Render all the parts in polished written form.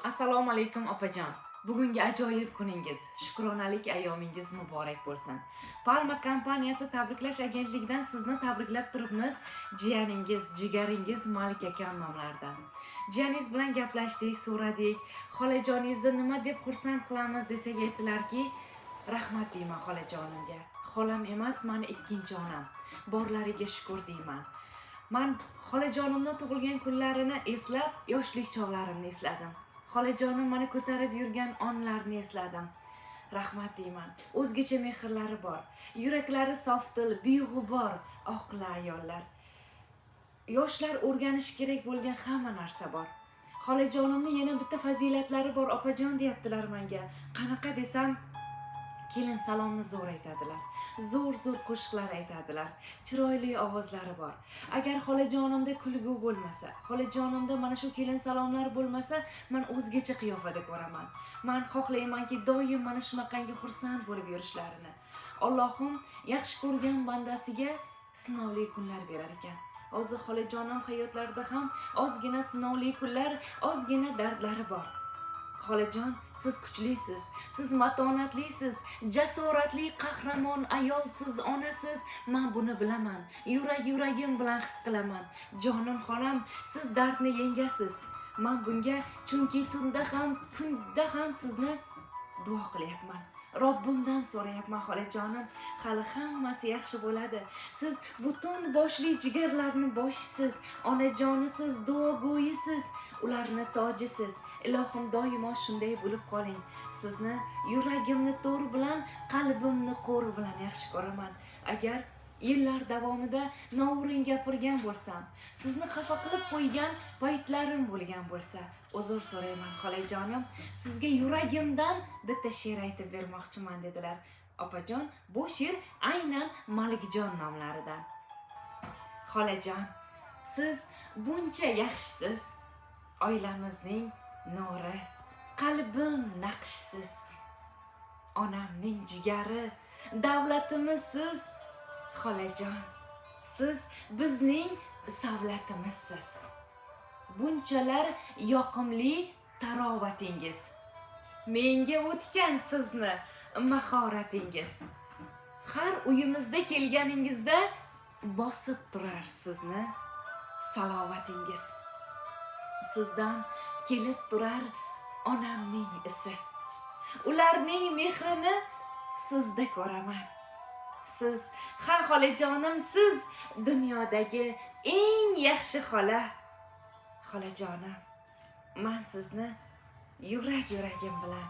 Assalomu alaykum opajon. Bugungi ajoyib kuningiz, shukronalik ayyomingiz muborak bo'lsin. Palma kompaniyasi tabriklash agentligidan sizni tabriklab turibmiz. Jiyaningiz, jigaringiz Malik akam nomlaridan. Jiyaningiz bilan gaplashdik, so'radik. Xolajoningizni nima deb xursand qilamiz desak aytdilarki, rahmat deyman xolajonimga. Xolam emas, meni ikkinchi onam. Borlariga shukr deyman. Men xolajonimning tug'ilgan kunlarini eslab, yoshlik chog'larimni esladim. Xolajonim meni ko'tarib yurgan onlarni esladim. Rahmat deyman. O'zgacha mehrlari bor. Yuraklari sofdil, beg'ubor, oqla ayollar. Yoshlar o'rganish kerak bo'lgan hamma narsa bor. Xolajonimning yana bitta fazilatlari bor, opajon deyaptilar menga. Qanaqa desam, kelin salomni zo'r aytadilar. Zo'r qo'shiqlar aytadilar. Chiroyli ovozlari bor. Agar xolajonimda kulgu bo'lmasa, xolajonimda mana shu kelin salomlar bo'lmasa, men o'zgacha qiyofada ko'raman. Men xohlaymanki, doim mana shunaqangi xursand bo'lib yurishlarini. Allohim yaxshi ko'rgan bandasiga sinovli kunlar berar ekan. Hozir xolajonim hayotlarida ham ozgina sinovli kunlar, ozgina dardlari bor. Xolajon, siz kuchlisiz, siz matonatlisiz, jasoratli qahramon ayolsiz, onasiz. Men buni bilaman. Yuragim bilan his qilaman. Jonim xolam, siz dardni yengasiz. Men bunga chunki tunda ham, kunda ham sizni duo qilyapman. Robbimdan so'rayapman xolajonim, hali hammasi yaxshi bo'ladi. Siz butun boshli jigarlarni boshisiz, onajonisiz, duogo'yisiz, ularni tojisiz. Ilohim doimo shunday bo'lib qoling. Sizni yuragimni to'r bilan, qalbimni qo'r bilan yaxshi ko'raman. Agar yillar davomida noo'rin gapirgan bo'lsam, sizni xafa qilib qo'ygan paytlarim bo'lgan bo'lsa, uzr so'rayman xolajonim. Sizga yuragimdan bitta she'r aytib bermoqchiman dedilar. Opajon, bu she'r aynan Malikjon nomlaridan. Xolajon, siz buncha yaxshisiz. Oilamizning nuri, qalbim naqshsiz. Onamning jigari, davlatimiz siz. Xolajon, siz bizning savlatimizsiz. Bunchalar yoqimli tarovatingiz. Menga o'tgan sizni mahoratingiz. Har uyimizda kelganingizda bosib turar sizni salovatingiz. Sizdan kelib turar onamning isi. Ularning mehrini sizda ko'raman. Siz, ha xolajonim, siz dunyodagi eng yaxshi xola. Xolajonim, men sizni yuragim bilan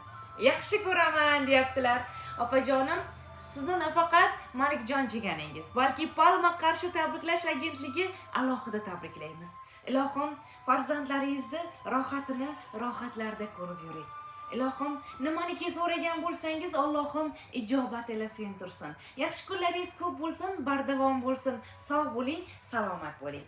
yaxshi ko'raman deyaptilar. Opajonim, sizni nafaqat Malikjon jiganingiz, balki Palma qarshi tabriklash agentligi alohida tabriklaymiz. Ilohim, farzandlaringizni rohatini rohatlarda ko'rib yuring. Ilohim, nimaniki so'ragan bo'lsangiz, Allohim ijobat ila suyuntirsin. Yaxshi kunlaringiz ko'p bo'lsin, bardavom bo'lsin. Sog' bo'ling, salomat bo'ling.